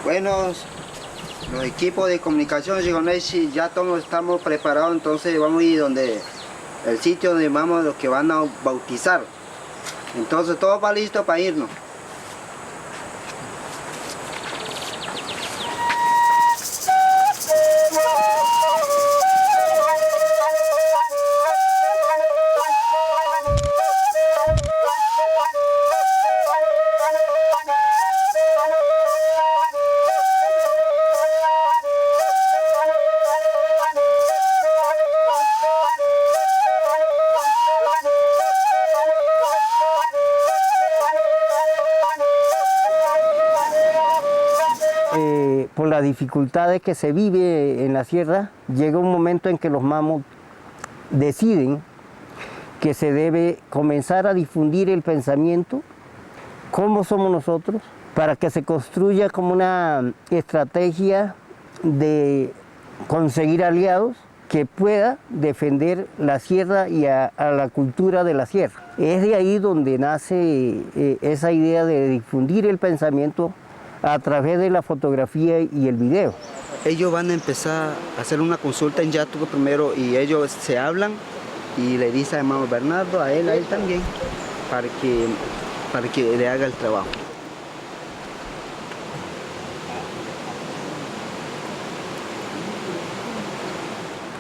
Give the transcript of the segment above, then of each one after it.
Bueno, los equipos de comunicación Gigonesi ya todos estamos preparados, entonces vamos a ir donde el sitio donde vamos los que van a bautizar. Entonces todo va listo para irnos. Por las dificultades que se vive en la sierra, llega un momento en que los mamos deciden que se debe comenzar a difundir el pensamiento, cómo somos nosotros, para que se construya como una estrategia de conseguir aliados que pueda defender la sierra y a la cultura de la sierra. Es de ahí donde nace esa idea de difundir el pensamiento a través de la fotografía y el video. Ellos van a empezar a hacer una consulta en Yatuco primero y ellos se hablan y le dice a hermano Bernardo, a él también, para que le haga el trabajo.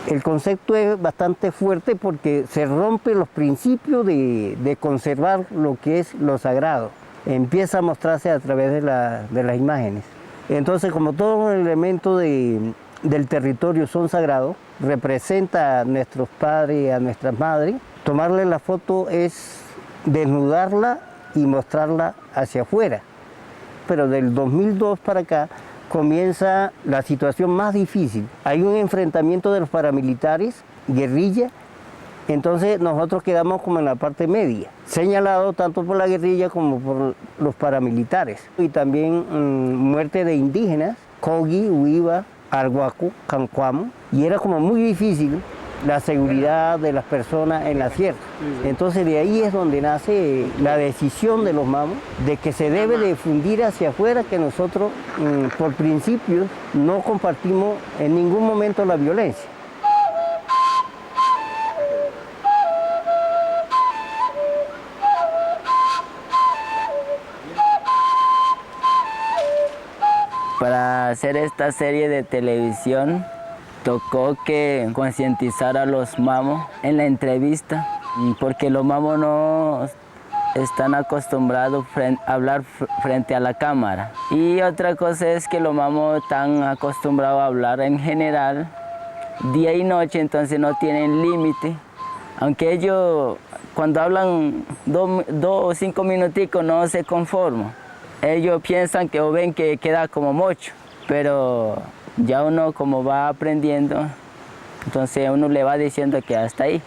El concepto es bastante fuerte porque se rompe los principios de conservar lo que es lo sagrado. Empieza a mostrarse a través de las imágenes. Entonces, como todos los elementos del territorio son sagrados, representa a nuestros padres y a nuestras madres, tomarle la foto es desnudarla y mostrarla hacia afuera. Pero del 2002 para acá comienza la situación más difícil. Hay un enfrentamiento de los paramilitares, guerrilla. Entonces nosotros quedamos como en la parte media, señalado tanto por la guerrilla como por los paramilitares. Y también muerte de indígenas, Cogi, Huiva, Arhuaco, Cancuamo, y era como muy difícil la seguridad de las personas en la sierra. Entonces de ahí es donde nace la decisión de los mamos de que se debe difundir hacia afuera, que nosotros por principio no compartimos en ningún momento la violencia. Para hacer esta serie de televisión tocó que concientizar a los mamos en la entrevista, porque los mamos no están acostumbrados a hablar frente a la cámara. Y otra cosa es que los mamos están acostumbrados a hablar en general, día y noche, entonces no tienen límite. Aunque ellos cuando hablan 2 o 5 minuticos no se conforman. Ellos piensan que o ven que queda como mucho, pero ya uno como va aprendiendo, entonces uno le va diciendo que hasta ahí.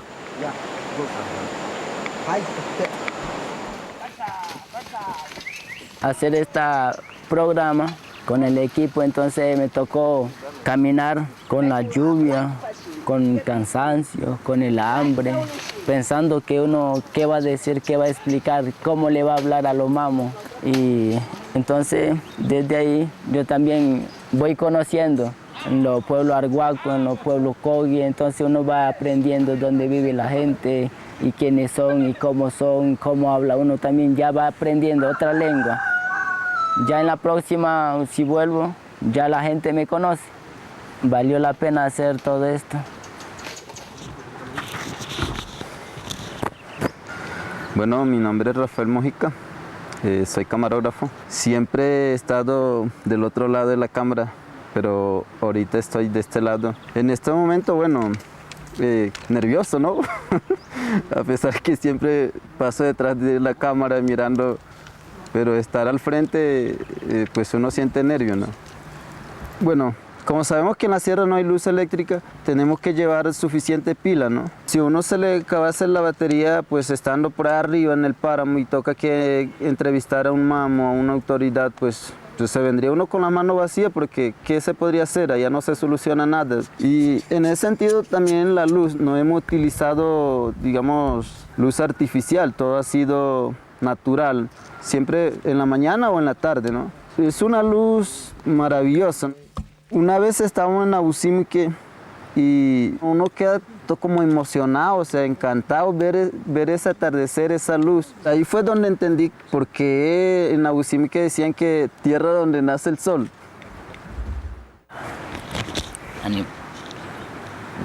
Hacer este programa con el equipo, entonces me tocó caminar con la lluvia, con cansancio, con el hambre, pensando que uno qué va a decir, qué va a explicar, cómo le va a hablar a los mamos. Y entonces desde ahí yo también voy conociendo en los pueblos arhuacos, en los pueblos cogui, entonces uno va aprendiendo dónde vive la gente y quiénes son y cómo habla uno también, ya va aprendiendo otra lengua. Ya en la próxima, si vuelvo, ya la gente me conoce. Valió la pena hacer todo esto. Bueno, mi nombre es Rafael Mojica, soy camarógrafo. Siempre he estado del otro lado de la cámara, pero ahorita estoy de este lado. En este momento, bueno, nervioso, ¿no? A pesar que siempre paso detrás de la cámara mirando, pero estar al frente, pues uno siente nervio, ¿no? Bueno, como sabemos que en la sierra no hay luz eléctrica, tenemos que llevar suficiente pila, ¿no? Si uno se le acabase la batería, pues estando por ahí arriba en el páramo y toca que entrevistar a un mamo, a una autoridad, pues se vendría uno con la mano vacía porque ¿qué se podría hacer? Allá no se soluciona nada. Y en ese sentido también la luz, no hemos utilizado, digamos, luz artificial, todo ha sido natural, siempre en la mañana o en la tarde, ¿no? Es una luz maravillosa. Una vez estábamos en Nabucimique y uno queda todo como emocionado, o sea, encantado ver ese atardecer, esa luz. Ahí fue donde entendí por qué en Nabucimique decían que tierra donde nace el sol.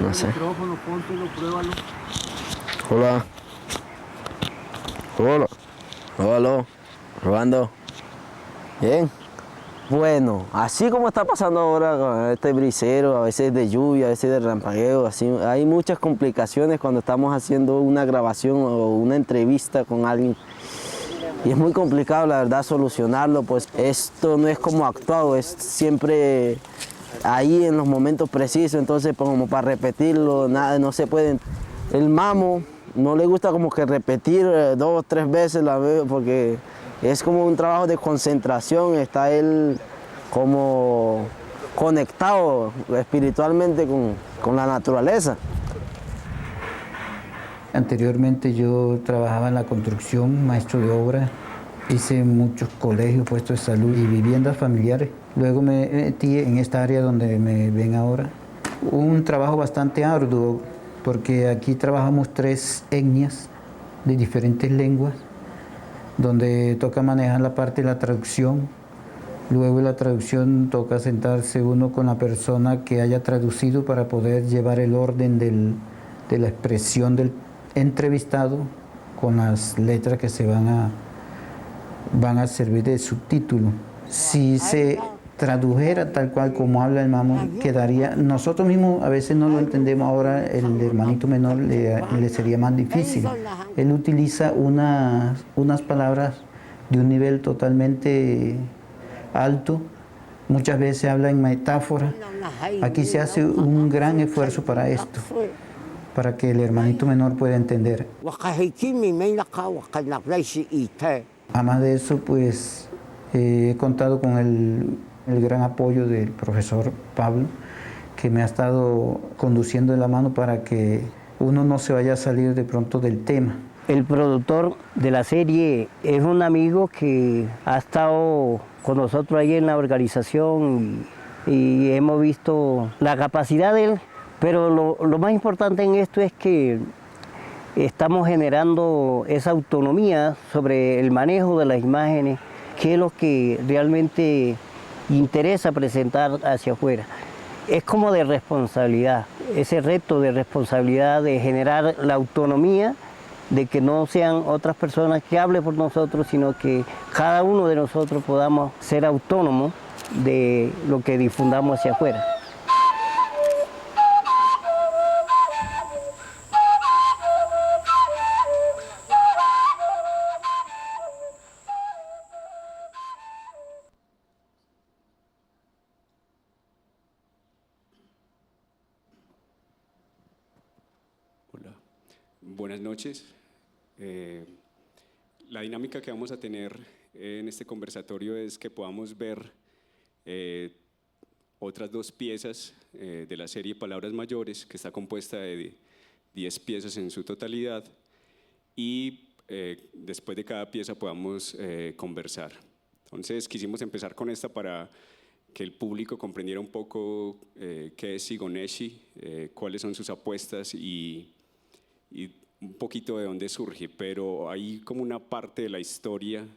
No sé. Micrófono, póntelo, pruébalo. Hola. Hola. Hola. Probando. Bien. Bueno, así como está pasando ahora con este brisero, a veces de lluvia, a veces de relampagueo, así, hay muchas complicaciones cuando estamos haciendo una grabación o una entrevista con alguien. Y es muy complicado, la verdad, solucionarlo, pues esto no es como actuado, es siempre ahí en los momentos precisos, entonces pues, como para repetirlo, nada, no se puede. El mamo no le gusta como que repetir 2 o 3 veces la vez, porque es como un trabajo de concentración, está él como conectado espiritualmente con la naturaleza. Anteriormente yo trabajaba en la construcción, maestro de obra, hice muchos colegios, puestos de salud y viviendas familiares. Luego me metí en esta área donde me ven ahora. Un trabajo bastante arduo porque aquí trabajamos 3 etnias de diferentes lenguas, donde toca manejar la parte de la traducción. Luego de la traducción toca sentarse uno con la persona que haya traducido para poder llevar el orden de la expresión del entrevistado con las letras que se van a servir de subtítulo. Si se tradujera tal cual como habla el mamo, quedaría, nosotros mismos a veces no lo entendemos, ahora el hermanito menor le sería más difícil. Él utiliza unas palabras de un nivel totalmente alto, muchas veces habla en metáfora. Aquí se hace un gran esfuerzo para esto, para que el hermanito menor pueda entender. Además de eso, pues he contado con el gran apoyo del profesor Pablo, que me ha estado conduciendo de la mano para que uno no se vaya a salir de pronto del tema. El productor de la serie es un amigo que ha estado con nosotros ahí en la organización y hemos visto la capacidad de él, pero lo más importante en esto es que estamos generando esa autonomía sobre el manejo de las imágenes, que es lo que realmente interesa presentar hacia afuera. Es como de responsabilidad, ese reto de responsabilidad de generar la autonomía, de que no sean otras personas que hablen por nosotros, sino que cada uno de nosotros podamos ser autónomos de lo que difundamos hacia afuera. Hola, buenas noches. La dinámica que vamos a tener en este conversatorio es que podamos ver otras 2 piezas de la serie Palabras Mayores, que está compuesta de 10 piezas en su totalidad, y después de cada pieza podamos conversar. Entonces quisimos empezar con esta para que el público comprendiera un poco qué es Sigoneshi, cuáles son sus apuestas y un poquito de dónde surge, pero hay como una parte de la historia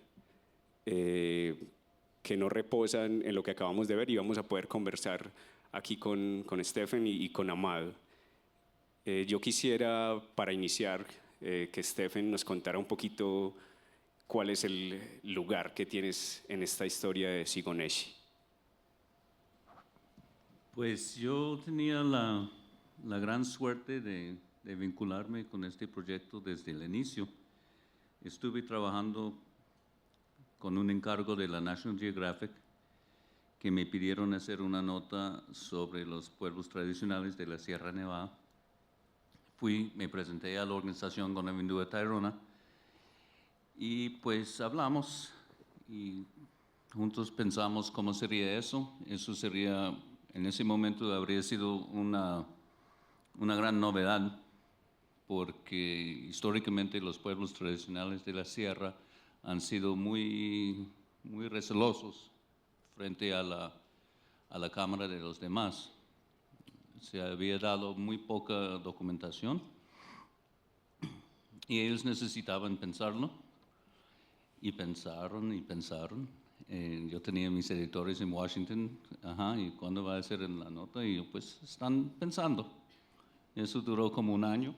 que no reposa en lo que acabamos de ver, y vamos a poder conversar aquí con Stephen y con Amado. Yo quisiera, para iniciar, que Stephen nos contara un poquito cuál es el lugar que tienes en esta historia de Sigoneshi. Pues yo tenía la gran suerte de vincularme con este proyecto desde el inicio. Estuve trabajando con un encargo de la National Geographic que me pidieron hacer una nota sobre los pueblos tradicionales de la Sierra Nevada. Me presenté a la organización Gonavindú de Tayrona y pues hablamos y juntos pensamos cómo sería eso. Eso sería, en ese momento habría sido una gran novedad, porque históricamente los pueblos tradicionales de la sierra han sido muy recelosos frente a la cámara de los demás. Se había dado muy poca documentación y ellos necesitaban pensarlo, y pensaron y pensaron. Yo tenía mis editores en Washington, ¿y cuándo va a ser en la nota? Y yo, pues están pensando. Eso duró como un año.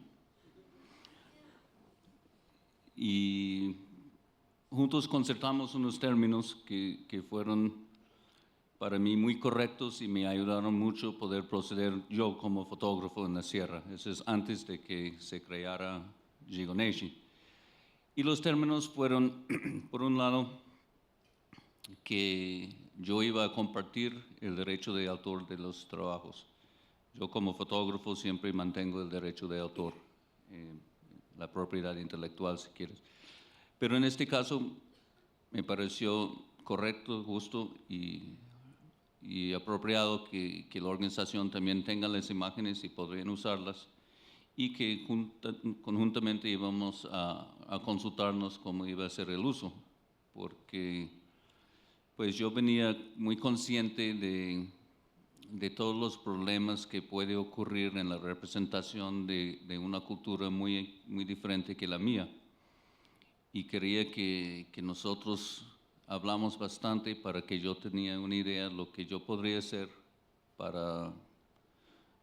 Y juntos concertamos unos términos que fueron para mí muy correctos y me ayudaron mucho a poder proceder yo como fotógrafo en la sierra. Eso es antes de que se creara Gigoneshi. Y los términos fueron, por un lado, que yo iba a compartir el derecho de autor de los trabajos. Yo como fotógrafo siempre mantengo el derecho de autor, la propiedad intelectual si quieres. Pero en este caso me pareció correcto, justo y apropiado que la organización también tenga las imágenes y podrían usarlas, y que conjuntamente íbamos a consultarnos cómo iba a ser el uso, porque pues yo venía muy consciente de todos los problemas que puede ocurrir en la representación de una cultura muy diferente que la mía, y quería que nosotros hablamos bastante para que yo tenía una idea de lo que yo podría hacer para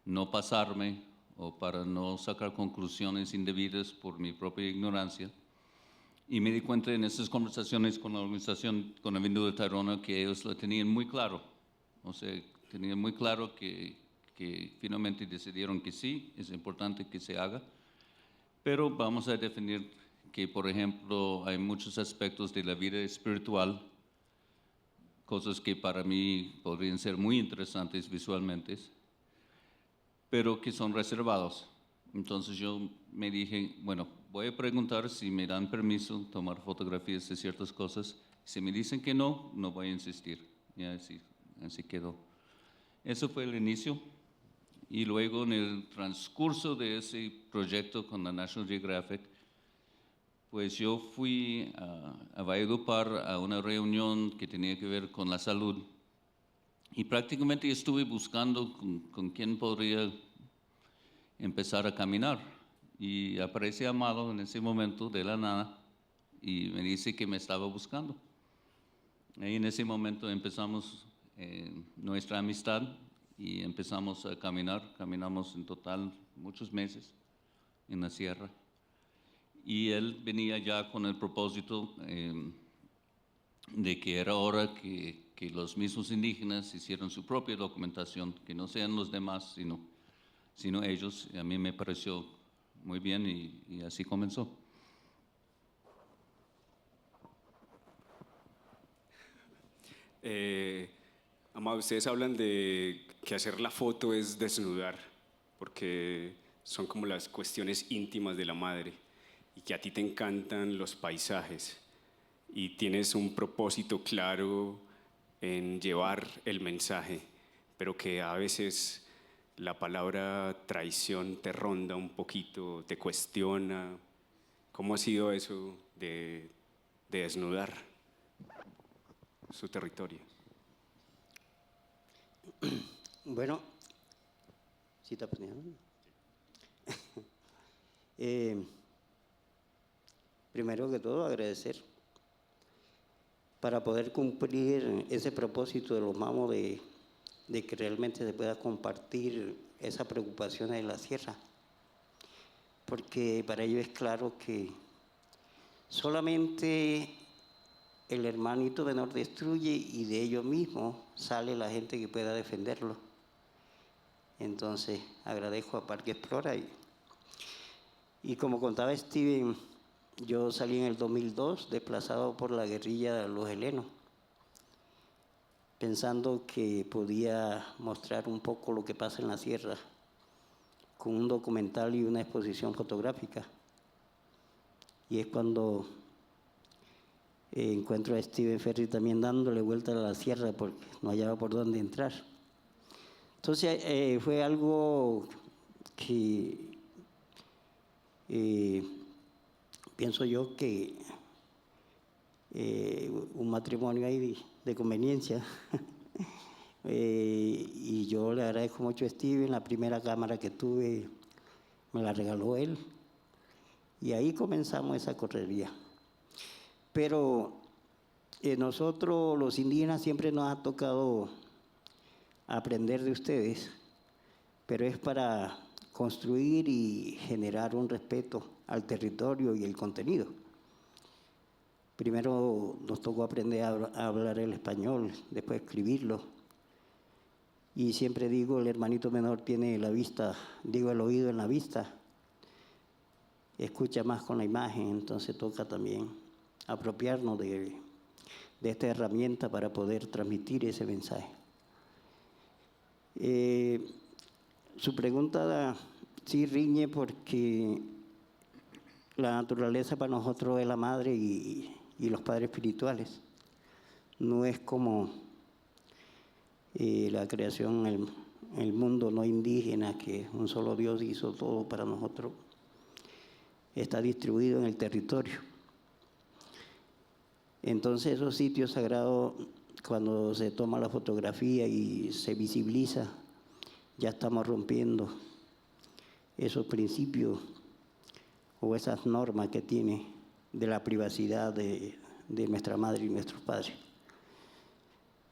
no pasarme o para no sacar conclusiones indebidas por mi propia ignorancia. Y me di cuenta en esas conversaciones con la organización, con la Gonavindú de Tayrona, que ellos lo tenían muy claro. O sea, tenían muy claro que finalmente decidieron que sí, es importante que se haga, pero vamos a definir que, por ejemplo, hay muchos aspectos de la vida espiritual, cosas que para mí podrían ser muy interesantes visualmente, pero que son reservados. Entonces yo me dije, bueno, voy a preguntar si me dan permiso tomar fotografías de ciertas cosas. Si me dicen que no, no voy a insistir. Y así quedó. Eso fue el inicio. Y luego en el transcurso de ese proyecto con la National Geographic, pues yo fui a Valledupar a una reunión que tenía que ver con la salud, y prácticamente estuve buscando con quién podría empezar a caminar, y aparece Amado en ese momento de la nada y me dice que me estaba buscando. Ahí en ese momento empezamos nuestra amistad y empezamos a caminar. Caminamos en total muchos meses en la sierra. Y él venía ya con el propósito de que era hora que los mismos indígenas hicieran su propia documentación, que no sean los demás, sino ellos. Y a mí me pareció muy bien y así comenzó. Amado, ustedes hablan de que hacer la foto es desnudar, porque son como las cuestiones íntimas de la madre, y que a ti te encantan los paisajes y tienes un propósito claro en llevar el mensaje, pero que a veces la palabra traición te ronda un poquito, te cuestiona. ¿Cómo ha sido eso de desnudar su territorio? Bueno, ¿sí está poniendo? Primero que todo, agradecer. Para poder cumplir ese propósito de los mamos de que realmente se pueda compartir esa preocupación de la sierra. Porque para ellos es claro que solamente el hermanito menor destruye y de ellos mismos sale la gente que pueda defenderlo. Entonces, agradezco a Parque Explora. Y como contaba Steven, yo salí en el 2002 desplazado por la guerrilla de los helenos, pensando que podía mostrar un poco lo que pasa en la sierra con un documental y una exposición fotográfica. Y es cuando encuentro a Steven Ferry también dándole vuelta a la sierra porque no hallaba por dónde entrar. Entonces fue algo que pienso yo que un matrimonio ahí de conveniencia. Y yo le agradezco mucho a Steven. La primera cámara que tuve me la regaló él. Y ahí comenzamos esa correría. Pero nosotros los indígenas siempre nos ha tocado aprender de ustedes, pero es para construir y generar un respeto al territorio y el contenido. Primero nos tocó aprender a hablar el español, después escribirlo. Y siempre digo, el hermanito menor tiene la vista, digo el oído en la vista, escucha más con la imagen, entonces toca también apropiarnos de esta herramienta para poder transmitir ese mensaje. Su pregunta sí riñe porque la naturaleza para nosotros es la madre y los padres espirituales. No es como la creación, el mundo no indígena, que un solo Dios hizo todo para nosotros. Está distribuido en el territorio. Entonces esos sitios sagrados, cuando se toma la fotografía y se visibiliza, ya estamos rompiendo esos principios o esas normas que tiene de la privacidad de nuestra madre y nuestros padres.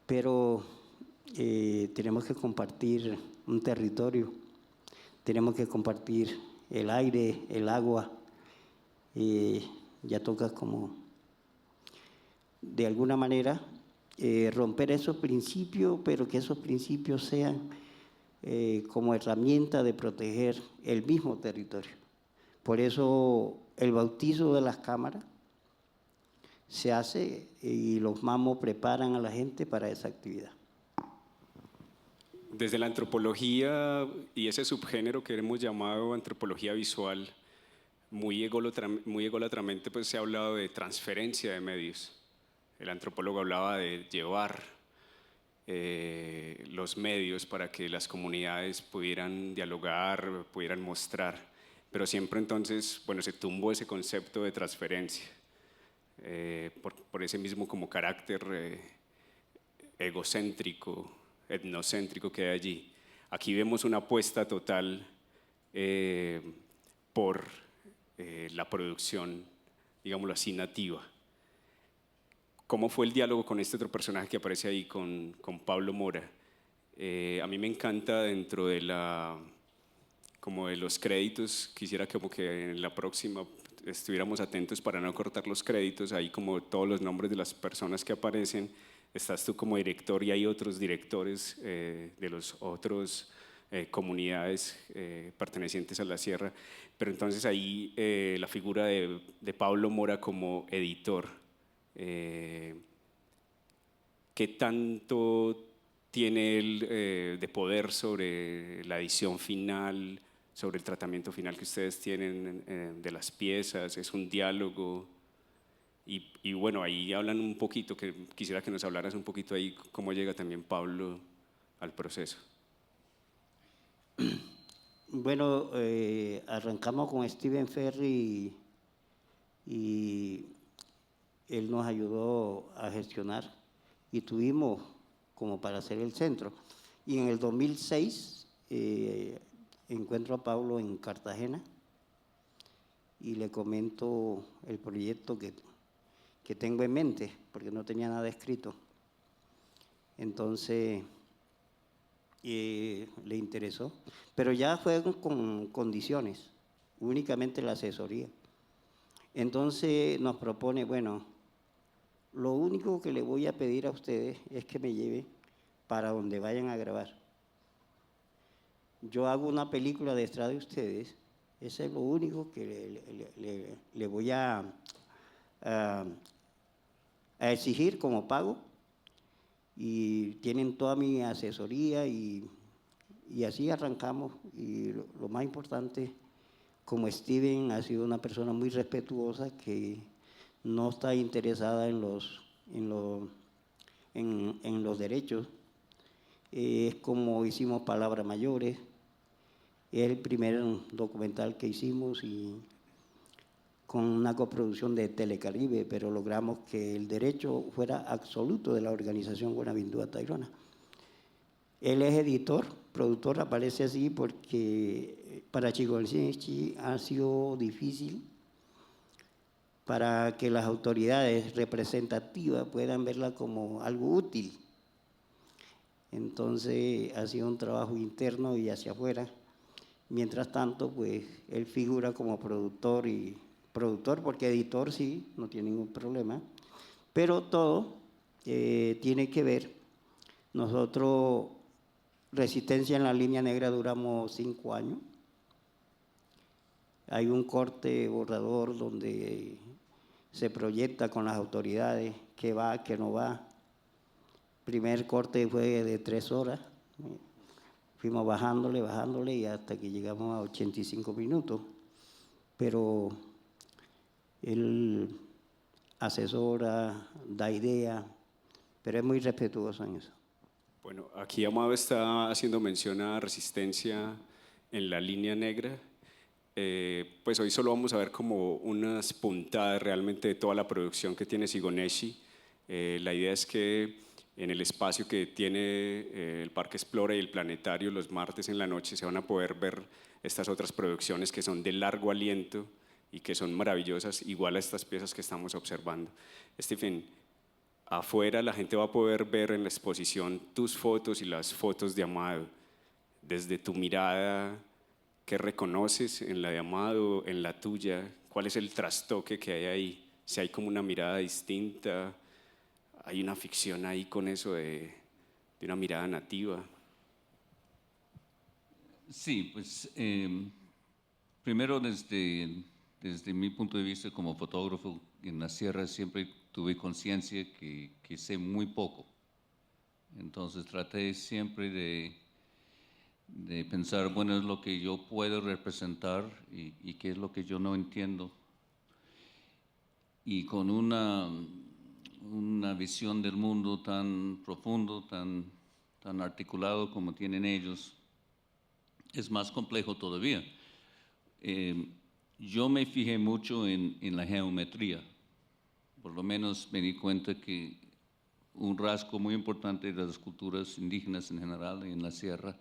Pero tenemos que compartir un territorio, tenemos que compartir el aire, el agua, ya toca como de alguna manera romper esos principios, pero que esos principios sean como herramienta de proteger el mismo territorio. Por eso el bautizo de las cámaras se hace y los mamos preparan a la gente para esa actividad. Desde la antropología y ese subgénero que hemos llamado antropología visual, muy ególatramente pues, se ha hablado de transferencia de medios. El antropólogo hablaba de llevar los medios para que las comunidades pudieran dialogar, pudieran mostrar, pero siempre entonces, bueno, se tumbó ese concepto de transferencia por ese mismo como carácter egocéntrico, etnocéntrico que hay allí. Aquí vemos una apuesta total por la producción, digámoslo así, nativa. ¿Cómo fue el diálogo con este otro personaje que aparece ahí, con Pablo Mora? A mí me encanta dentro de como de los créditos, quisiera como que en la próxima estuviéramos atentos para no cortar los créditos, ahí como todos los nombres de las personas que aparecen, estás tú como director y hay otros directores de los otros comunidades pertenecientes a la sierra, pero entonces ahí la figura de Pablo Mora como editor, ¿qué tanto tiene él de poder sobre la edición final, sobre el tratamiento final que ustedes tienen de las piezas? ¿Es un diálogo? Y bueno, ahí hablan un poquito, que quisiera que nos hablaras un poquito ahí cómo llega también Pablo al proceso. Bueno, arrancamos con Steven Ferry y él nos ayudó a gestionar y tuvimos como para hacer el centro. Y en el 2006 encuentro a Pablo en Cartagena y le comento el proyecto que tengo en mente, porque no tenía nada escrito. Entonces le interesó, pero ya fue con condiciones, únicamente la asesoría. Entonces nos propone, bueno, lo único que le voy a pedir a ustedes es que me lleven para donde vayan a grabar. Yo hago una película detrás de ustedes, eso es lo único que le voy a exigir como pago, y tienen toda mi asesoría y así arrancamos. Y lo más importante, como Steven ha sido una persona muy respetuosa que no está interesada en los derechos, es como hicimos Palabras Mayores, es el primer documental que hicimos y con una coproducción de Telecaribe, pero logramos que el derecho fuera absoluto de la organización Buenavindúa Tayrona. Él es editor, productor, aparece así porque para Chigoneshi ha sido difícil para que las autoridades representativas puedan verla como algo útil. Entonces ha sido un trabajo interno y hacia afuera. Mientras tanto, pues él figura como productor porque editor sí, no tiene ningún problema, pero todo tiene que ver. Nosotros, Resistencia en la Línea Negra, duramos 5 años. Hay un corte borrador donde se proyecta con las autoridades qué va, qué no va. Primer corte fue de 3 horas. Fuimos bajándole y hasta que llegamos a 85 minutos. Pero él asesora, da idea, pero es muy respetuoso en eso. Bueno, aquí Amado está haciendo mención a Resistencia en la Línea Negra. Pues hoy solo vamos a ver como unas puntadas realmente de toda la producción que tiene Sigoneshi. La idea es que en el espacio que tiene el Parque Explora y el Planetario, los martes en la noche se van a poder ver estas otras producciones que son de largo aliento y que son maravillosas, igual a estas piezas que estamos observando. Stephen, afuera la gente va a poder ver en la exposición tus fotos y las fotos de Amado. Desde tu mirada, ¿qué reconoces en la de Amado, en la tuya? ¿Cuál es el trastoque que hay ahí? Si hay como una mirada distinta, hay una ficción ahí con eso de una mirada nativa. Sí, pues primero desde mi punto de vista como fotógrafo en la sierra siempre tuve conciencia que sé muy poco. Entonces traté siempre de pensar, bueno, es lo que yo puedo representar y qué es lo que yo no entiendo. Y con una visión del mundo tan profundo, tan articulado como tienen ellos, es más complejo todavía. Yo me fijé mucho en la geometría. Por lo menos me di cuenta que un rasgo muy importante de las culturas indígenas en general en la sierra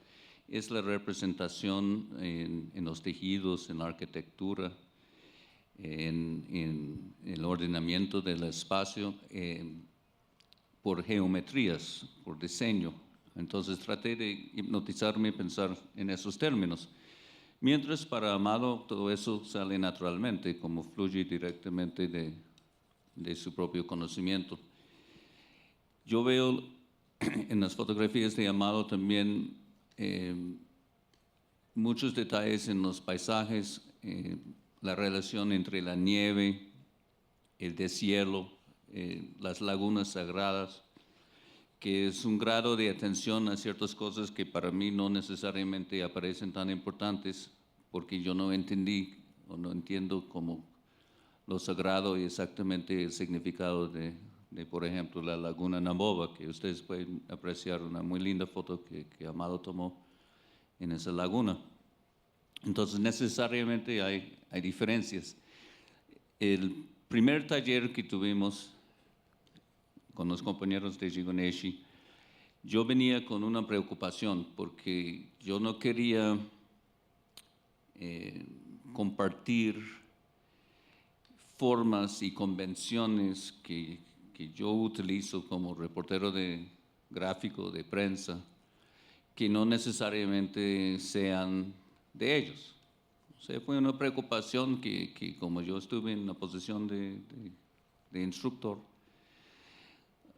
es la representación en los tejidos, en la arquitectura, en el ordenamiento del espacio, por geometrías, por diseño. Entonces traté de hipnotizarme y pensar en esos términos. Mientras para Amado todo eso sale naturalmente, como fluye directamente de su propio conocimiento. Yo veo en las fotografías de Amado también muchos detalles en los paisajes, la relación entre la nieve, el deshielo, las lagunas sagradas, que es un grado de atención a ciertas cosas que para mí no necesariamente aparecen tan importantes porque yo no entendí o no entiendo como lo sagrado y exactamente el significado de por ejemplo, la laguna Namboba, que ustedes pueden apreciar una muy linda foto que Amado tomó en esa laguna. Entonces, necesariamente hay diferencias. El primer taller que tuvimos con los compañeros de Gigoneshi, yo venía con una preocupación porque yo no quería compartir formas y convenciones que yo utilizo como reportero gráfico de prensa, que no necesariamente sean de ellos. O sea, fue una preocupación que como yo estuve en la posición de instructor,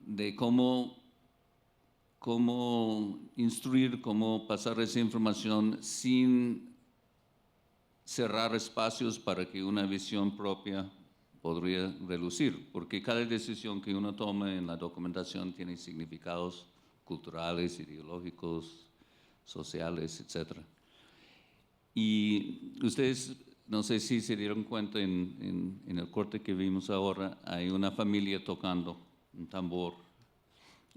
de cómo instruir, cómo pasar esa información sin cerrar espacios para que una visión propia podría relucir, porque cada decisión que uno toma en la documentación tiene significados culturales, ideológicos, sociales, etc. Y ustedes, no sé si se dieron cuenta en el corte que vimos ahora, hay una familia tocando un tambor.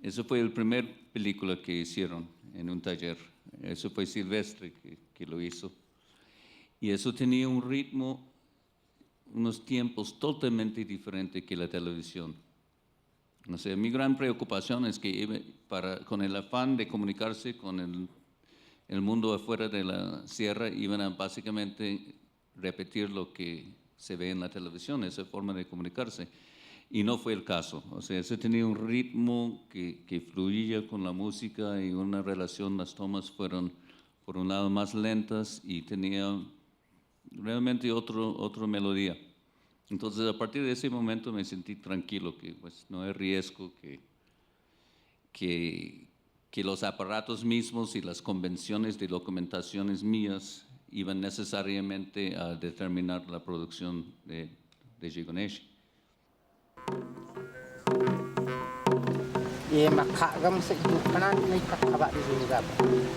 Eso fue la primera película que hicieron en un taller. Eso fue Silvestre que lo hizo. Y eso tenía un ritmo, unos tiempos totalmente diferentes que la televisión. O sea, mi gran preocupación es que con el afán de comunicarse con el mundo afuera de la sierra, iban a básicamente repetir lo que se ve en la televisión, esa forma de comunicarse. Y no fue el caso. O sea, ese tenía un ritmo que fluía con la música y una relación, las tomas fueron, por un lado, más lentas y tenía realmente otra melodía. Entonces, a partir de ese momento me sentí tranquilo, que pues no hay riesgo que los aparatos mismos y las convenciones de documentaciones mías iban necesariamente a determinar la producción de Gigoneshi.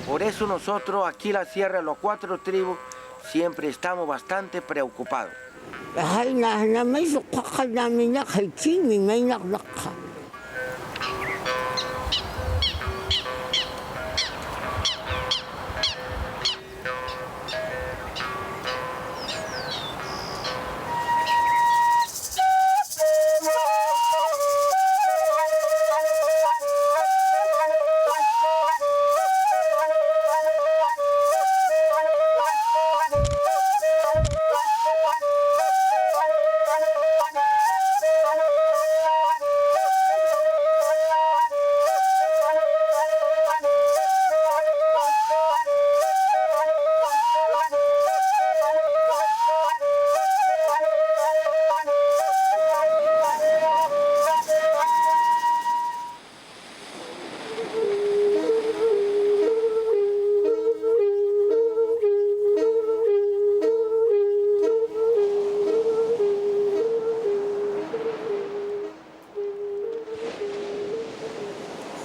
Por eso nosotros aquí en la Sierra de los Cuatro Tribus siempre estamos bastante preocupados.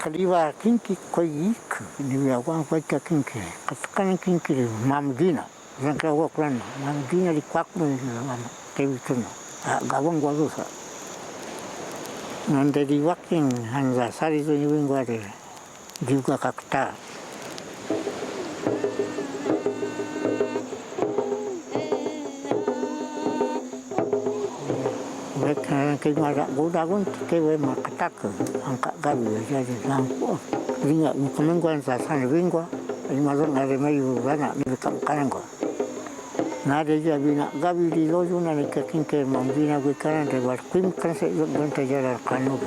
Kaliwa kinki koik ni awan koika kinki katkan kinki mamdina zanka wakran mamdina di kwakmu mam tevituno gawang walusa nande di wakin hanza sari zo ni wingware juga kakta cái mà rạng gỗ đá cũng cái về mà cái tắc hàng cả cái gì ra thì làm vinh ạ mình không quan sát sang vinh quá nhưng mà lúc này mới vừa ra nè mình cầm cái này quá nãy giờ giờ vinh ạ cái gì đi lối chỗ này cái mà vinh ạ cái này thì vật quým cái sẽ dùng bên tay ra là cái nữa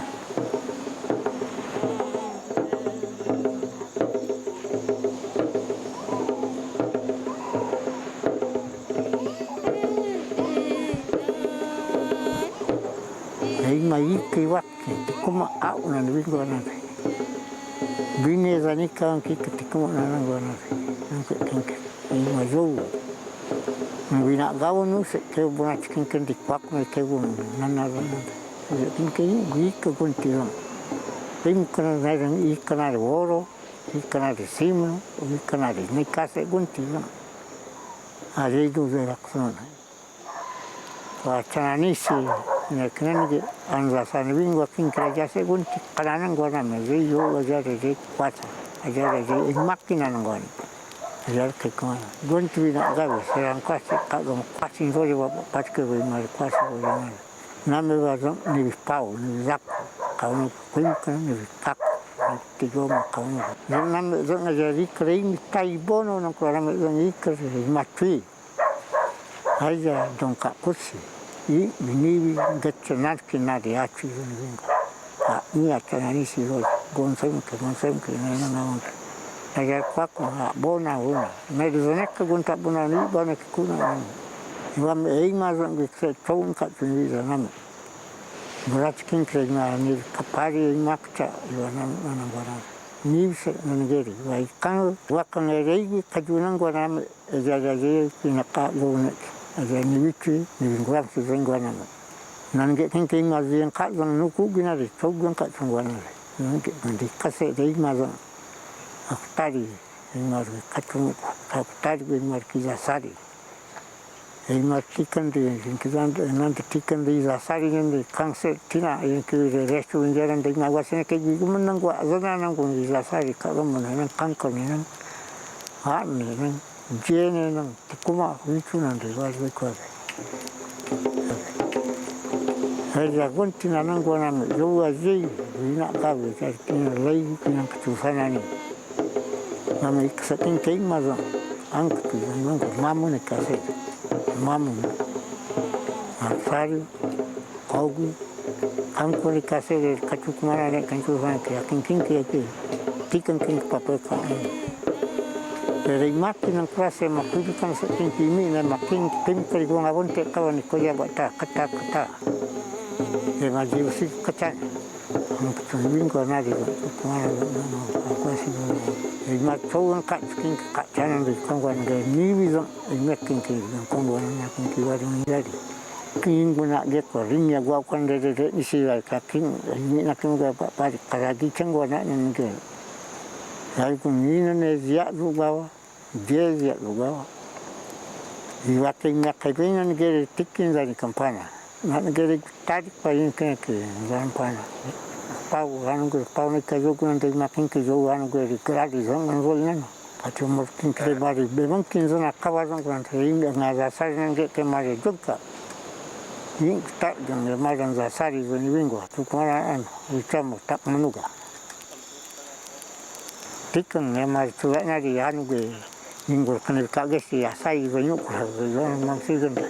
mấy cái vắt thì có mà áo là nó biết gọi là bên này ra những cái có mà nó gọi là nó cái mà dâu vì nãy gạo nó sẽ kêu bữa cái thì quắc này kêu buồn năn năn rồi cái gì cái con tiền cái này rằng ý cái này oro ý cái này sim ý cái này này cá sẽ con tiền à đây đâu ra rồi và cho nên Neknen anzasan wing waking kerja segun kalanan gona me yo ajar de kwata ajar de makina ngon ajar ke kon gon tuina gabe serang kwasi kagam kwasi roje wa patke we mar kwasi wo na me wa ni pau ni zak ka no kuin kan ni tak tigo makauno. Name zona jadi kering tai bono nang kurang zona iker matui. Aja dongkak kursi. I bini getsenar kinari acu zona vinga. Ni acanani si roi gonsem ke nana naon. Aja kuak bona una. Me zona ke gontak bona ni bona ke kuna. Iwam eima zona ke tong kat sini zona. Berarti kan kerana ni kapari makca iwana nangguara ni se nanggeri. Wai kan wakan eregi kajunan guara ejajaje pinaka gonek. Aja ni wiki ni guara sengguana. Nangge kan keng mazian kat yang nuku gina di togan kat sengguana. Nangge nanti kasih dari mazan. Aktari ingmar katung aktari ingmar kijasari. Ingmar tikan di ingkiran nanti tikan di jasari nanti kangse tina ingkir restu injaran di ngawasan ke jigu menang gua zona nang pun di jasari kalau menang kangkong nang nang jene nang tikuma wicu nanti gua kuat. Hari pun tina nang gua nang jauh aja ina kabe jadi tina lagi tina ketusan ni. Nama iksatin keng mazan angkat nang mamu ni kasih. Mamu, Arsari, Augu, Angkor kasih kacuk mana ni kacuk mana kaya king tikan papa kau. Dari makin yang keras makin kan seting kimi ni makin tim kerja ngabun kawan ni kaya kata. Maji usi kata. Angkat kau nadi mana aku asyik. Imat tahu kat king kat jangan di kawan dia ni bisa imat king kawan king kiwaran jadi. King guna dia koringnya gua kan dia isi king ini nak gua pada karagi cengguan ni ke. Hari pun ini ni ziak lugawa, dia ziak lugawa. Iwat ingat kainya ni dia tikin dari kampana. Nak dia tarik paling ke kampana. Pau ni kajo nanti makin kajo gue keradi zaman rolnya. Pasti mungkin kembali memang kinzona kawasan nanti ini ngasasari nanti kembali juga. Ini tak dengan makan zasari ini minggu. Tu kemarin macam tak menuga. Tikan memang tuanya di anu gue minggu kena kaget sih asai banyak orang masih ganda.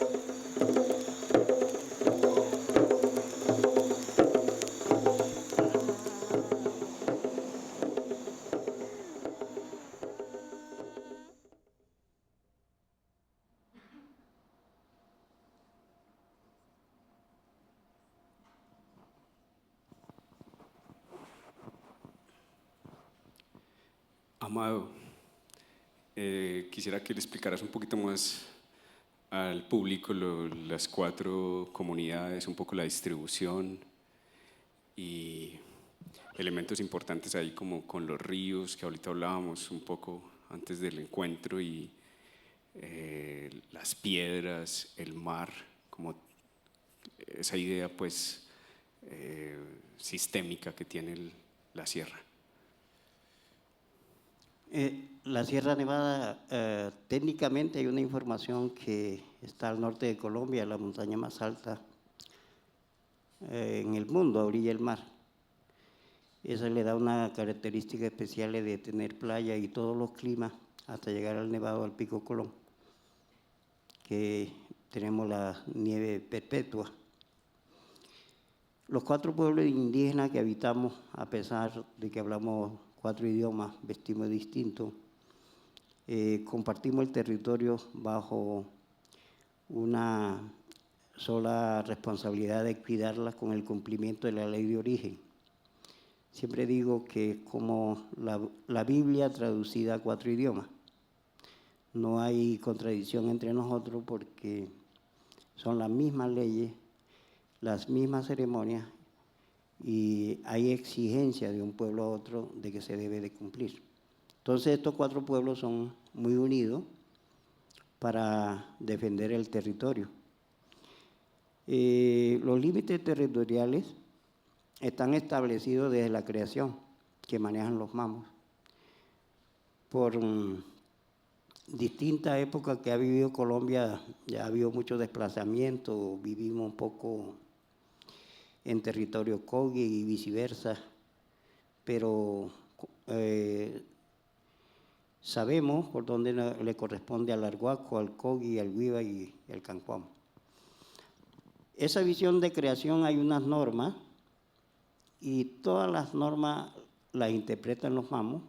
Amado, quisiera que le explicaras un poquito más al público las 4 comunidades, un poco la distribución y elementos importantes ahí como con los ríos que ahorita hablábamos un poco antes del encuentro y las piedras, el mar, como esa idea pues sistémica que tiene la sierra. La Sierra Nevada, técnicamente hay una información que está al norte de Colombia, la montaña más alta en el mundo, a orilla del mar. Eso le da una característica especial de tener playa y todos los climas hasta llegar al Nevado, al Pico Colón, que tenemos la nieve perpetua. Los 4 pueblos indígenas que habitamos, a pesar de que hablamos 4 idiomas, vestimos distintos, compartimos el territorio bajo una sola responsabilidad de cuidarla con el cumplimiento de la ley de origen. Siempre digo que es como la Biblia traducida a 4 idiomas. No hay contradicción entre nosotros porque son las mismas leyes, las mismas ceremonias y hay exigencia de un pueblo a otro de que se debe de cumplir. Entonces estos 4 pueblos son muy unidos para defender el territorio. Los límites territoriales están establecidos desde la creación que manejan los mamos. Por distintas épocas que ha vivido Colombia, ya ha habido mucho desplazamiento, vivimos un poco en territorio Kogi y viceversa, pero sabemos por dónde le corresponde al Arhuaco, al Coqui, al Huiva y al Cancuamo. Esa visión de creación hay unas normas y todas las normas las interpretan los mamos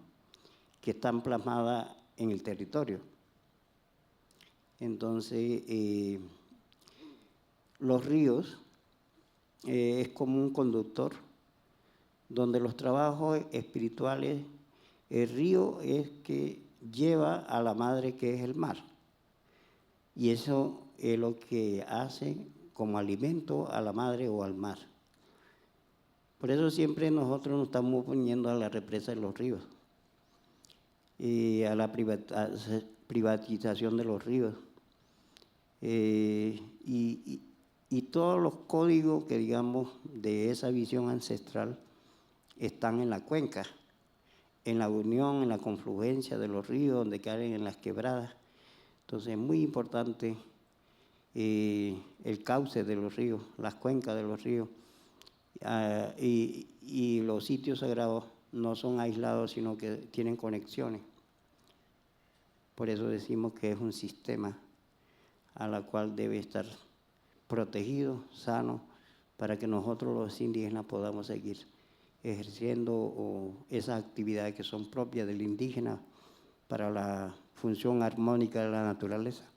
que están plasmadas en el territorio. Entonces, los ríos es como un conductor donde los trabajos espirituales, el río es que lleva a la madre que es el mar. Y eso es lo que hace como alimento a la madre o al mar. Por eso siempre nosotros nos estamos oponiendo a la represa de los ríos y a la privatización de los ríos. Y todos los códigos que digamos de esa visión ancestral están en la cuenca, en la unión, en la confluencia de los ríos, donde caen en las quebradas. Entonces es muy importante el cauce de los ríos, las cuencas de los ríos. Y los sitios sagrados no son aislados, sino que tienen conexiones. Por eso decimos que es un sistema a la cual debe estar protegido, sano, para que nosotros los indígenas podamos seguir ejerciendo esas actividades que son propias del indígena para la función armónica de la naturaleza.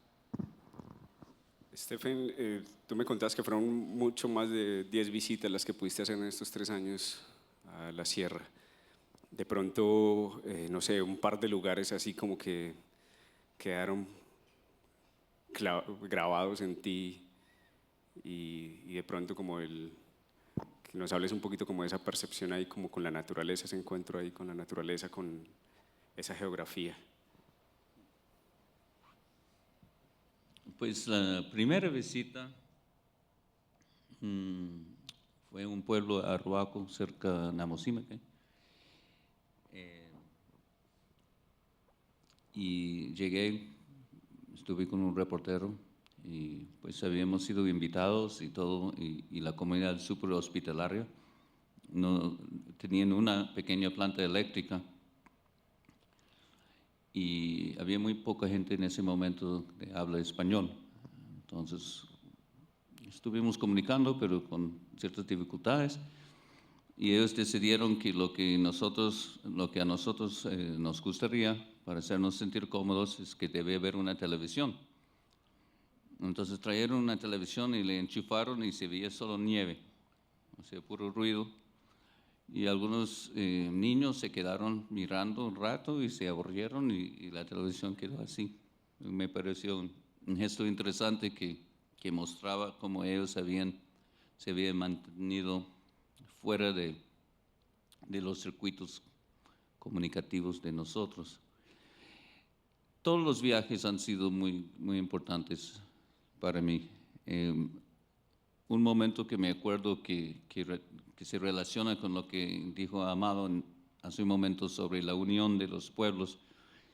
Stephen, tú me contabas que fueron mucho más de 10 visitas las que pudiste hacer en estos 3 años a la sierra. De pronto, no sé, un par de lugares así como que quedaron grabados en ti y de pronto como que nos hables un poquito como de esa percepción ahí como con la naturaleza, ese encuentro ahí con la naturaleza, con esa geografía. Pues la primera visita fue en un pueblo Arhuaco, cerca de Namosimeque. Y llegué, estuve con un reportero y pues habíamos sido invitados y todo, y la comunidad súper hospitalaria. No, tenían una pequeña planta eléctrica y había muy poca gente en ese momento que habla español. Entonces estuvimos comunicando, pero con ciertas dificultades, y ellos decidieron que lo que a nosotros nos gustaría para hacernos sentir cómodos es que debe haber una televisión. Entonces trajeron una televisión y le enchufaron y se veía solo nieve, o sea, puro ruido. Y algunos niños se quedaron mirando un rato y se aburrieron y la televisión quedó así. Me pareció un gesto interesante que mostraba cómo ellos se habían mantenido fuera de los circuitos comunicativos de nosotros. Todos los viajes han sido muy, muy importantes para mí. Un momento que me acuerdo que se relaciona con lo que dijo Amado hace un momento sobre la unión de los pueblos,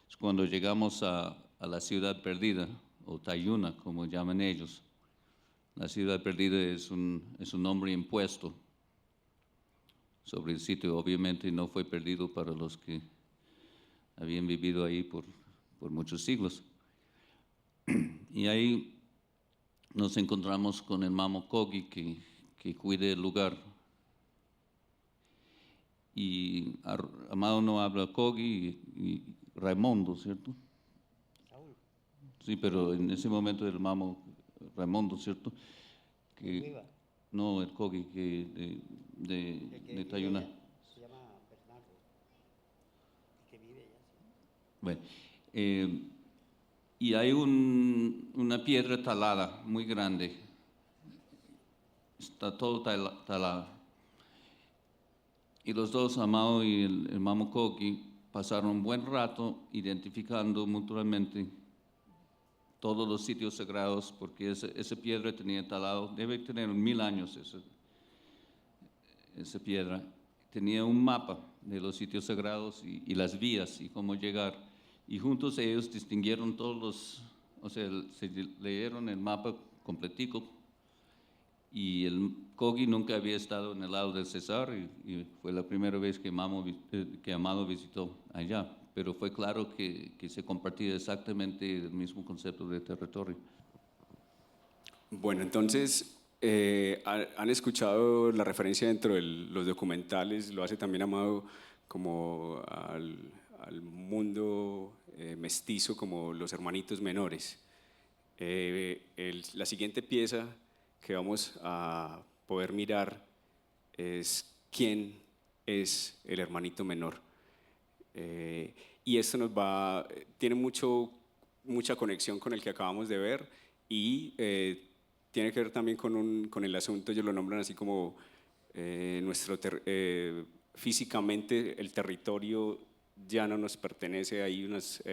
es cuando llegamos a la ciudad perdida, o Tayuna, como llaman ellos. La ciudad perdida es un nombre impuesto sobre el sitio, obviamente no fue perdido para los que habían vivido ahí por muchos siglos. Y ahí nos encontramos con el Mamo Coqui que cuide el lugar. Y Amado no habla Coqui y Raimundo, ¿cierto? Sí, pero en ese momento el Mamo Raimundo, ¿cierto? No, el Coqui de Tayuna. Se llama Bernardo, que vive allá. Bueno, y hay una piedra talada muy grande, está todo talado. Y los dos, Amado y el Mamo Coqui, pasaron un buen rato identificando mutuamente todos los sitios sagrados, porque esa piedra tenía talado, debe tener 1000 años esa piedra. Tenía un mapa de los sitios sagrados y las vías y cómo llegar. Y juntos ellos distinguieron se leyeron el mapa completico y Kogi nunca había estado en el lado de Cesar y fue la primera vez que Amado visitó allá, pero fue claro que se compartía exactamente el mismo concepto de territorio. Bueno, entonces, han escuchado la referencia dentro de los documentales, lo hace también Amado como al mundo mestizo, como los hermanitos menores. La siguiente pieza que vamos a poder mirar es quién es el hermanito menor. Y esto tiene mucha conexión con el que acabamos de ver y tiene que ver también con el asunto, ellos lo nombran así como físicamente el territorio ya no nos pertenece, hay unas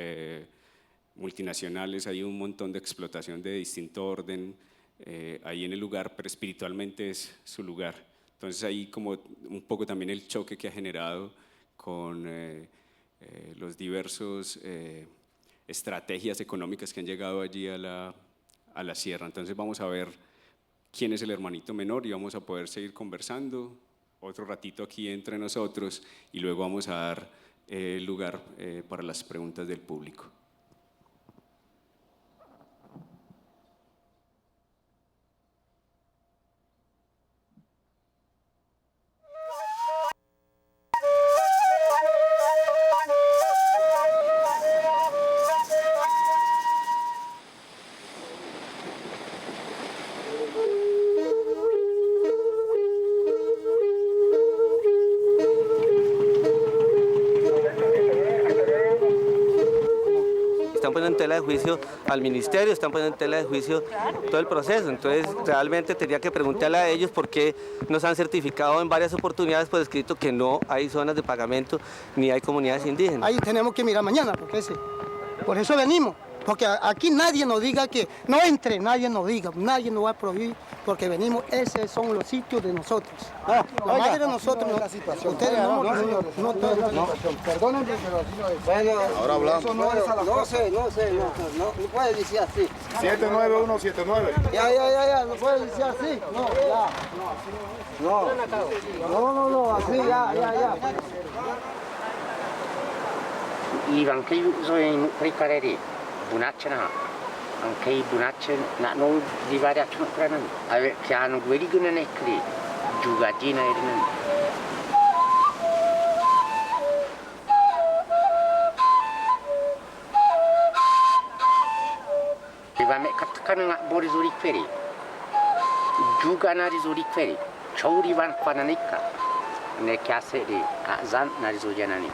multinacionales, hay un montón de explotación de distinto orden ahí en el lugar, pero espiritualmente es su lugar. Entonces ahí como un poco también el choque que ha generado con los diversos estrategias económicas que han llegado allí a la sierra. Entonces vamos a ver quién es el hermanito menor y vamos a poder seguir conversando otro ratito aquí entre nosotros y luego vamos a dar lugar para las preguntas del público. Están poniendo en tela de juicio al ministerio, están poniendo en tela de juicio todo el proceso. Entonces, realmente tendría que preguntarle a ellos por qué nos han certificado en varias oportunidades por escrito que no hay zonas de pagamento ni hay comunidades indígenas. Ahí tenemos que mirar mañana, por eso venimos. Porque aquí nadie nos diga que no entre, nadie nos diga, nadie nos va a prohibir, porque venimos, esos son los sitios de nosotros. La madre de nosotros, no, ustedes no, Perdónenme, pero así no es. Bueno, ahora hablamos. Eso no es a la no puede decir así. 79179. Ya, no puede decir así. No, así, ya. Iban que soy ricareri. Bunacana, anche bunacce non di variazione creano. Che hanno guerigone ne cri, giugagina erinen. Ivame katkana borizuri feri. Jugana rizuri feri. Chauri van kwananika. Ne kaseri azan narizoyanani.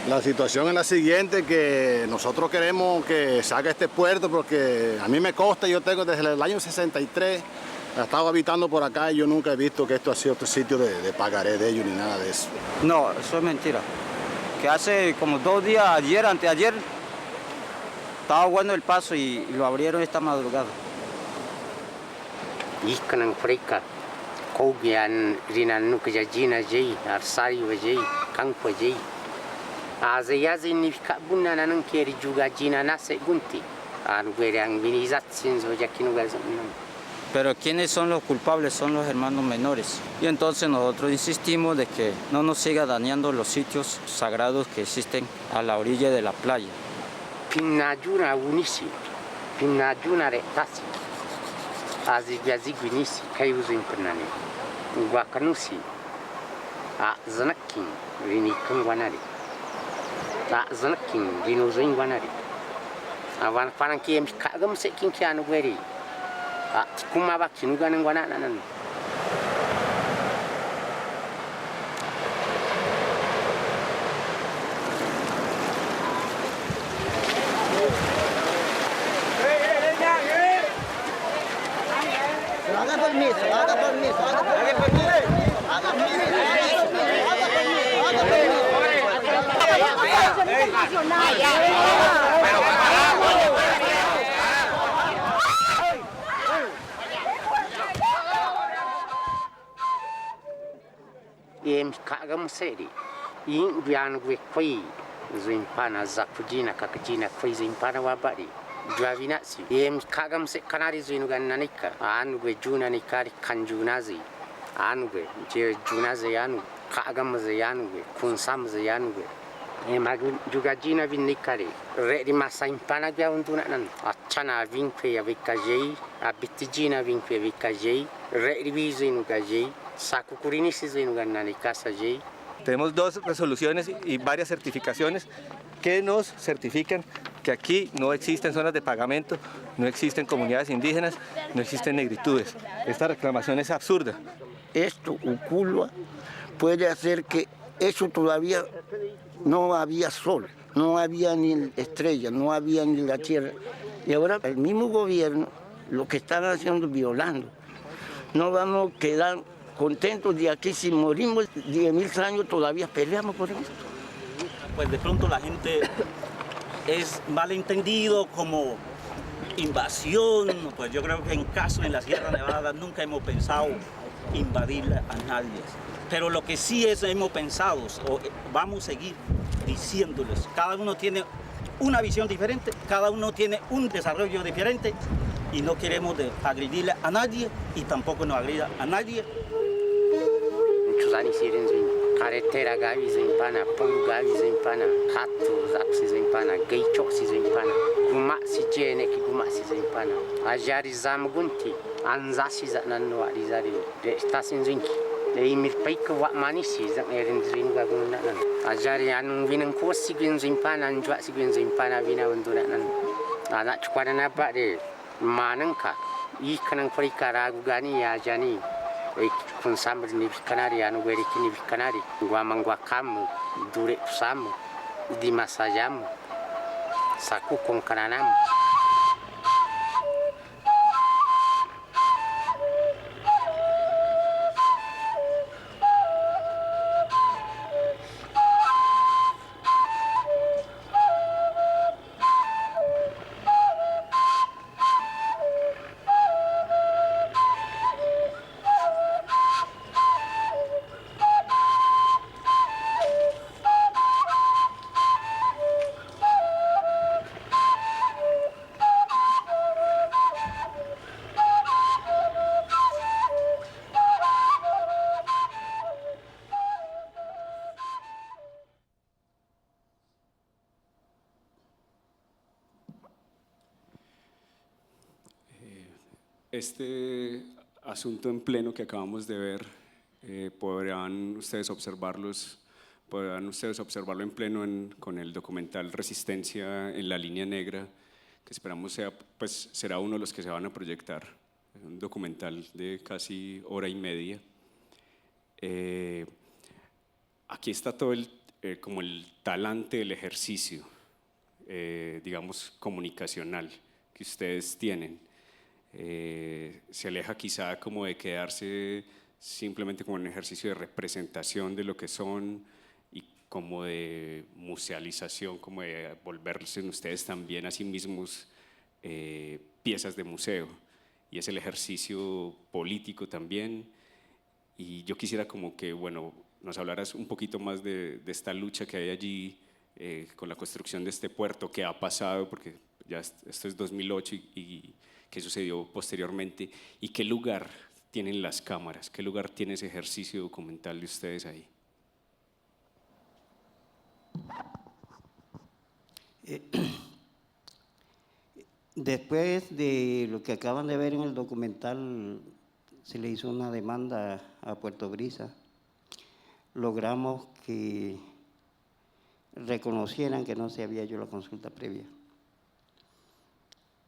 La situación es la siguiente, que nosotros queremos que salga este puerto porque a mí me consta, yo tengo desde el año 63, he estado habitando por acá y yo nunca he visto que esto ha sido otro sitio de pagaré de ellos ni nada de eso. No, eso es mentira. Que hace como 2 días, anteayer, estaba bueno el paso y lo abrieron esta madrugada. Iskanan freika, kogian rinan nukjajina jei, arsario jei, kanko jei. Azia significa bunana non chieri giuga gina nase gunti. Arguerian vinizatzin so yakino gazan. Pero quienes son los culpables son los hermanos menores. Y entonces nosotros insistimos de que no nos siga dañando los sitios sagrados que existen a la orilla de la playa. Pinnajuna unisi, pinnajuna retasi. Azigazi guinisi, kayuzu impernani. Guakanusi, a zanakin, rinikan wanari. Tak zanakin, rinozoin wanari. Awan parang kiem kagam sekin kianu gweri. Kumabak sinugan ng wananan. Em kagam seri. Yin bian gwe koi Zuimpana Zapujina Kakajina Kwizimpana Wabari. Juavinazzi. Em Kagam se Canari Zuinugannanica. Anugue Juna Nicari Kanjunazi. Anugue. Junazi Anu. Kagam Zayanugue. Kunsam Zayanugue. Jugagina Vinicari. Redi Massa Impana Gaundunan. Achana Vinque Avicajei. Abitigina Vinque Avicajei. Redi Vizinugajei. Sakukurini Zinugannanica Sajei. Tenemos 2 resoluciones y varias certificaciones que nos certifican que aquí no existen zonas de pagamento, no existen comunidades indígenas, no existen negritudes. Esta reclamación es absurda. Esto, Uculua, puede hacer que eso todavía no había sol, no había ni estrella, no había ni la tierra. Y ahora el mismo gobierno lo que están haciendo es violando. No vamos a quedar contentos de aquí, si morimos 10.000 años todavía peleamos por esto. Pues de pronto la gente es malentendido como invasión, pues yo creo que en caso en la Sierra Nevada nunca hemos pensado invadirle a nadie. Pero lo que sí hemos pensado, o vamos a seguir diciéndoles, cada uno tiene una visión diferente, cada uno tiene un desarrollo diferente y no queremos agredirle a nadie y tampoco nos agrida a nadie. Chuzani Sirenzuin, Carretera Gavi Zimpana, Pulu Gavi Zimpana, Hato Zapsi Zimpana, Gaichok Zimpana, Gumasi Jene, Gumasi Zimpana, Ajari Zamgunti, Anzasi Zanano Arizari, Stasin Zinki, the Emil Pike Watmanisi, Zanerin Zingagunan, Ajari Anun Vinan Kosi Zimpana, and Jwasi Zimpana Vina Undunan, Anachquarana Bade, Mananka, Ikanan Korikara Ajani. Kun sambil ni kanari anu beri kini kanari gua mangwa kamu dure samu di masajamu saku kong kananam. Este asunto en pleno que acabamos de ver, podrán ustedes observarlo en pleno con el documental Resistencia en la Línea Negra, que esperamos será uno de los que se van a proyectar. Es un documental de casi hora y media. Aquí está todo como el talante del ejercicio, digamos, comunicacional que ustedes tienen. Se aleja quizá como de quedarse simplemente como un ejercicio de representación de lo que son y como de musealización, como de volverse en ustedes también a sí mismos piezas de museo, y es el ejercicio político también. Y yo quisiera como que, bueno, nos hablaras un poquito más de esta lucha que hay allí con la construcción de este puerto, que ha pasado, porque ya esto es 2008 y qué sucedió posteriormente, y qué lugar tienen las cámaras, qué lugar tiene ese ejercicio documental de ustedes ahí. Después de lo que acaban de ver en el documental, se le hizo una demanda a Puerto Brisa. Logramos que reconocieran que no se había hecho la consulta previa.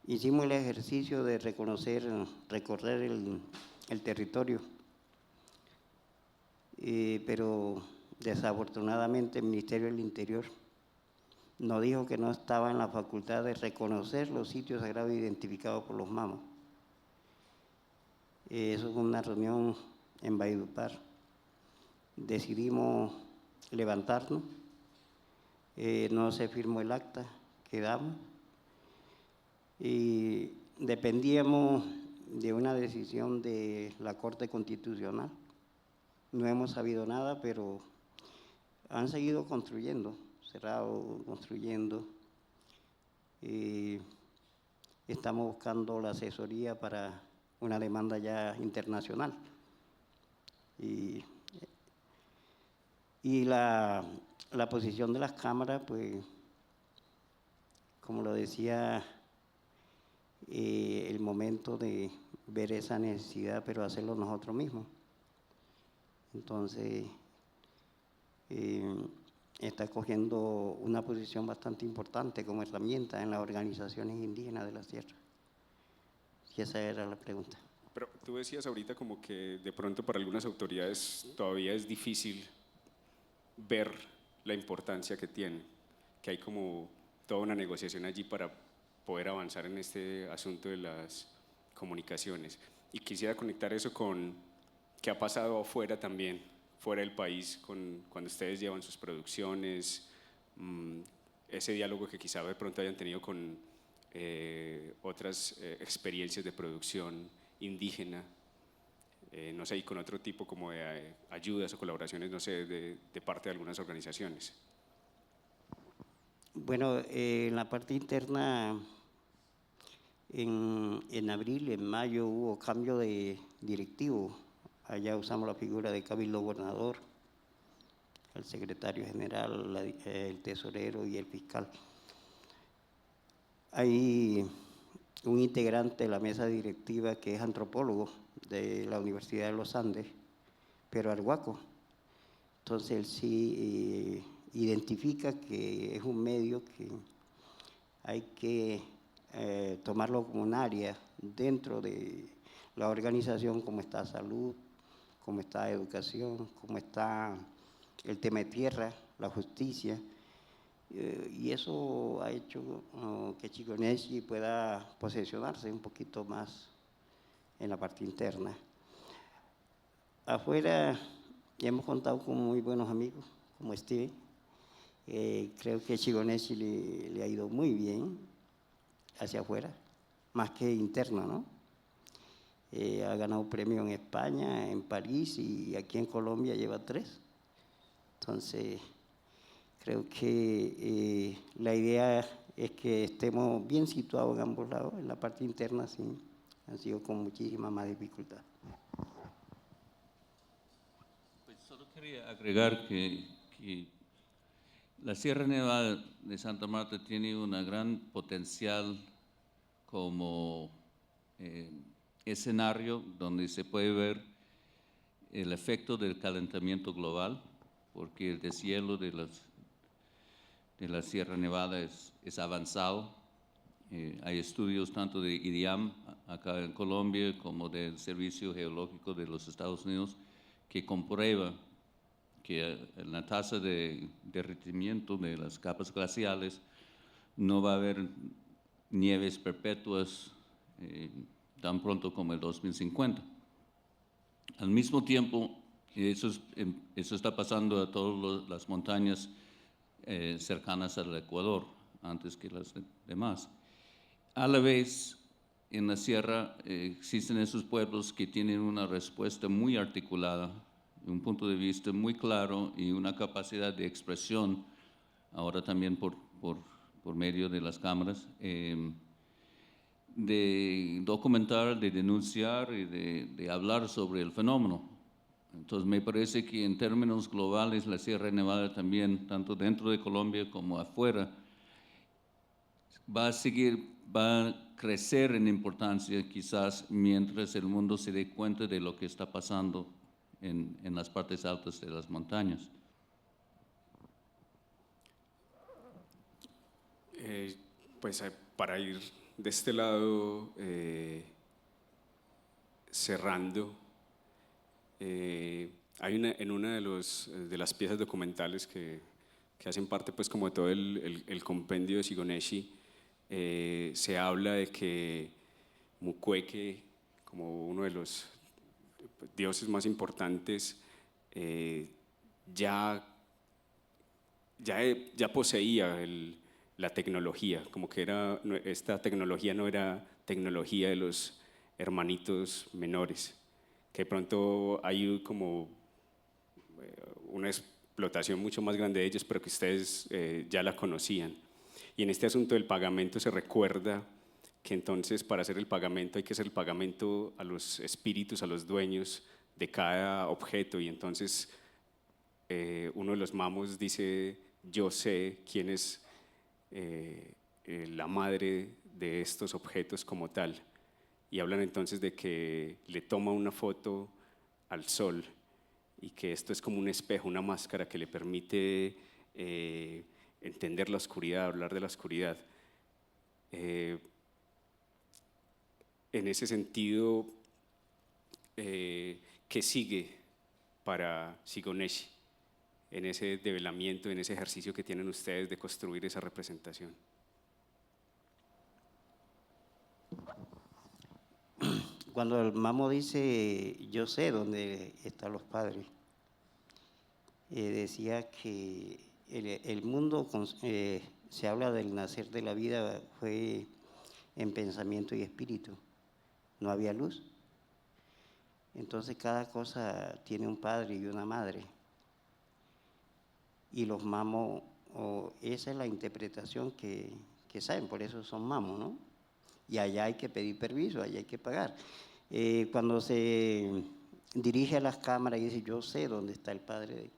Hicimos el ejercicio de recorrer el territorio, pero desafortunadamente el Ministerio del Interior nos dijo que no estaba en la facultad de reconocer los sitios sagrados identificados por los mamos. Eso fue una reunión en Valledupar. Decidimos levantarnos, no se firmó el acta, quedamos. Y dependíamos de una decisión de la Corte Constitucional. No hemos sabido nada, pero han seguido construyendo cerrado, construyendo. Estamos buscando la asesoría para una demanda ya internacional. Y la posición de las cámaras, pues, como lo decía, el momento de ver esa necesidad, pero hacerlo nosotros mismos. Entonces, está cogiendo una posición bastante importante como herramienta en las organizaciones indígenas de la sierra. Y esa era la pregunta. Pero tú decías ahorita como que de pronto para algunas autoridades todavía es difícil ver la importancia que tiene, que hay como toda una negociación allí para poder avanzar en este asunto de las comunicaciones. Y quisiera conectar eso con qué ha pasado afuera también, fuera del país, cuando ustedes llevan sus producciones, ese diálogo que quizá de pronto hayan tenido con otras experiencias de producción indígena, no sé, y con otro tipo como de ayudas o colaboraciones, no sé, de parte de algunas organizaciones. Bueno, en la parte interna, en abril, en mayo hubo cambio de directivo. Allá usamos la figura de cabildo gobernador, el secretario general, el tesorero y el fiscal. Hay un integrante de la mesa directiva que es antropólogo de la Universidad de los Andes, pero arhuaco. Entonces él sí identifica que es un medio que hay que tomarlo como un área dentro de la organización, como está salud, como está educación, como está el tema de tierra, la justicia. Y eso ha hecho que Chiconechi pueda posesionarse un poquito más en la parte interna. Afuera ya hemos contado con muy buenos amigos, como Steve. Creo que Chiconechi le ha ido muy bien hacia afuera, más que interno, ¿no? Ha ganado premio en España, en París, y aquí en Colombia lleva 3. Entonces, creo que la idea es que estemos bien situados en ambos lados. En la parte interna sí han sido con muchísima más dificultad. Pues solo quería agregar que la Sierra Nevada de Santa Marta tiene un gran potencial como escenario donde se puede ver el efecto del calentamiento global, porque el deshielo de la Sierra Nevada es avanzado. Hay estudios tanto de IDIAM acá en Colombia como del Servicio Geológico de los Estados Unidos que comprueba que la tasa de derretimiento de las capas glaciales no va a haber nieves perpetuas tan pronto como el 2050. Al mismo tiempo, eso está pasando a todas las montañas cercanas al Ecuador, antes que las demás. A la vez, en la sierra existen esos pueblos que tienen una respuesta muy articulada, un punto de vista muy claro y una capacidad de expresión, ahora también por medio de las cámaras, de documentar, de denunciar y de hablar sobre el fenómeno. Entonces me parece que en términos globales la Sierra Nevada también, tanto dentro de Colombia como afuera, va a crecer en importancia quizás mientras el mundo se dé cuenta de lo que está pasando en las partes altas de las montañas. Pues para ir de este lado cerrando, hay en una de las piezas documentales que hacen parte pues como de todo el compendio de Sigoneshi, se habla de que Mukwege, como uno de los dioses más importantes, ya poseía la tecnología, como que esta tecnología no era tecnología de los hermanitos menores, que de pronto hay como una explotación mucho más grande de ellos, pero que ustedes ya la conocían. Y en este asunto del pagamento se recuerda que entonces para hacer el pagamento hay que hacer el pagamento a los espíritus, a los dueños de cada objeto, y entonces uno de los mamos dice: yo sé quién es la madre de estos objetos como tal, y hablan entonces de que le toma una foto al sol y que esto es como un espejo, una máscara que le permite entender la oscuridad, hablar de la oscuridad. En ese sentido, ¿qué sigue para Shigoneshi en ese develamiento, en ese ejercicio que tienen ustedes de construir esa representación? Cuando el mamo dice: yo sé dónde están los padres, decía que el mundo, se habla del nacer de la vida, fue en pensamiento y espíritu. No había luz. Entonces cada cosa tiene un padre y una madre. Y los mamos, esa es la interpretación que saben, por eso son mamos, ¿no? Y allá hay que pedir permiso, allá hay que pagar. Cuando se dirige a las cámaras y dice: yo sé dónde está el padre,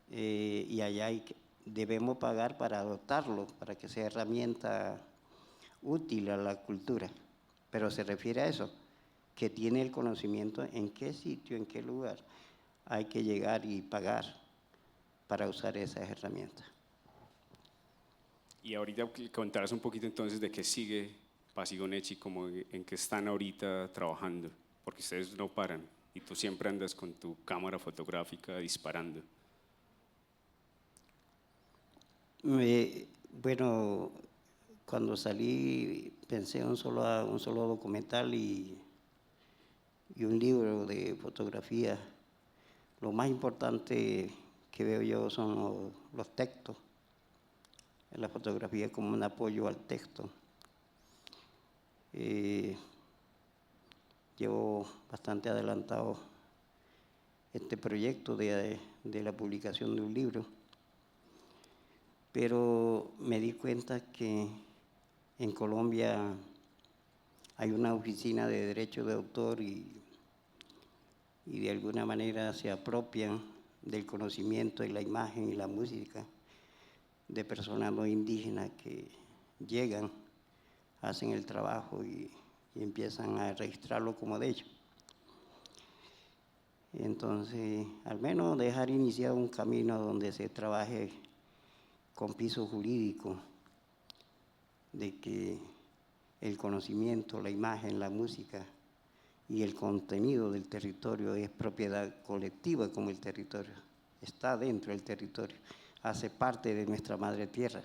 y allá debemos pagar para adoptarlo, para que sea herramienta útil a la cultura. Pero se refiere a eso, que tiene el conocimiento en qué sitio, en qué lugar hay que llegar y pagar para usar esas herramientas. Y ahorita contarás un poquito entonces de qué sigue para Shigoneshi, como en qué están ahorita trabajando, porque ustedes no paran y tú siempre andas con tu cámara fotográfica disparando. Bueno, cuando salí pensé en un solo documental y un libro de fotografía. Lo más importante que veo yo son los textos, la fotografía como un apoyo al texto. Llevo bastante adelantado este proyecto de la publicación de un libro, pero me di cuenta que en Colombia hay una oficina de derecho de autor y de alguna manera se apropian del conocimiento y la imagen y la música de personas no indígenas que llegan, hacen el trabajo y empiezan a registrarlo como de ellos. Entonces, al menos dejar iniciado un camino donde se trabaje con piso jurídico de que el conocimiento, la imagen, la música y el contenido del territorio es propiedad colectiva, como el territorio está dentro del territorio, hace parte de nuestra madre tierra.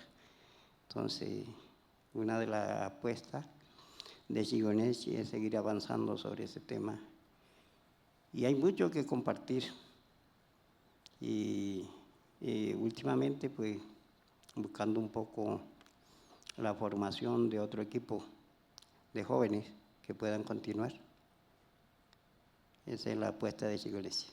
Entonces, una de las apuestas de Shigoneshi es seguir avanzando sobre ese tema. Y hay mucho que compartir. Y últimamente, pues, buscando un poco la formación de otro equipo de jóvenes que puedan continuar. Esa es la apuesta de Shigoneshi.